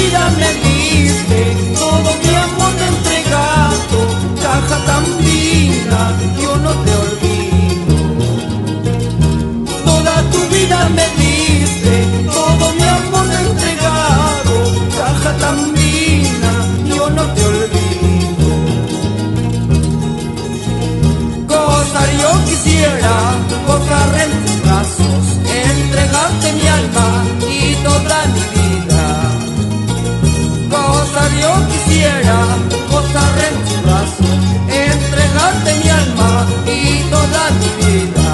vida me diste, todo mi amor te he entregado, caja tan linda, yo no te olvido. Toda tu vida me diste, todo mi amor te he entregado, caja tan linda, yo no te olvido. Gozar yo quisiera, gozar en tus brazos, entregarte mi alma y toda mi vida. Gozar yo quisiera, gozar en tus brazos, entregarte mi alma y toda mi vida.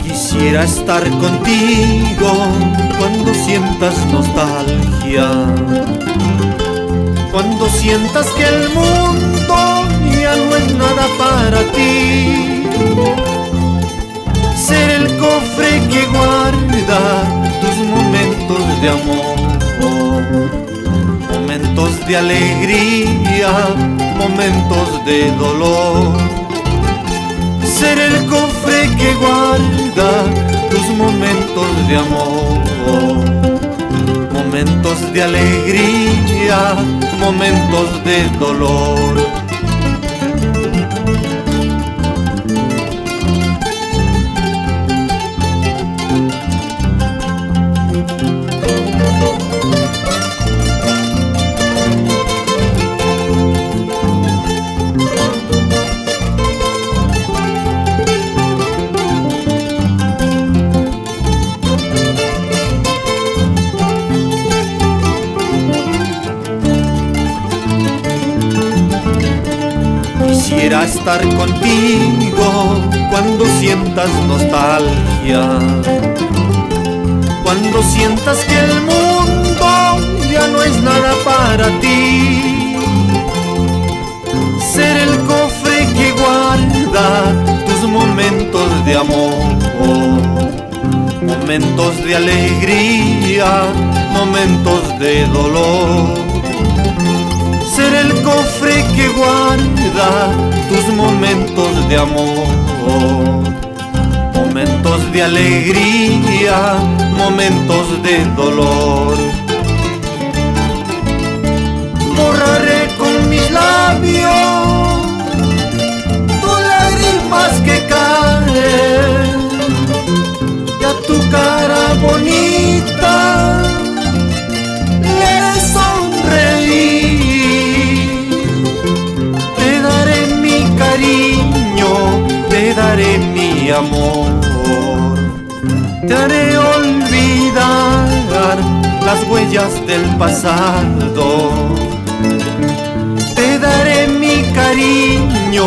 Quisiera estar contigo cuando sientas nostalgia, cuando sientas que el mundo ya no es nada para ti. Ser el cofre que guarda tus momentos de amor, momentos de alegría, momentos de dolor. Ser el cofre que guarda tus momentos de amor, momentos de alegría, momentos de dolor. Quisiera estar contigo cuando sientas nostalgia, cuando sientas que el mundo ya no es nada para ti. Ser el cofre que guarda tus momentos de amor, momentos de alegría, momentos de dolor. Ser el cofre que guarda tus momentos de amor, momentos de alegría, momentos de dolor. Borraré con mis labios tus lágrimas que caen, y a tu cara bonita mi amor. Te haré olvidar las huellas del pasado. Te daré mi cariño,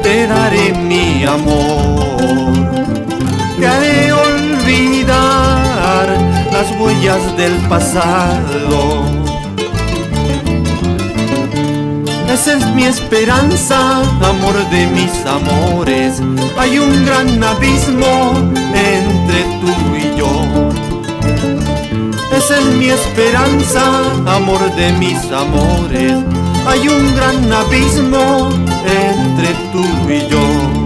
te daré mi amor. Te haré olvidar las huellas del pasado. Esa es mi esperanza, amor de mis amores. Hay un gran abismo entre tú y yo. Esa es mi esperanza, amor de mis amores. Hay un gran abismo entre tú y yo.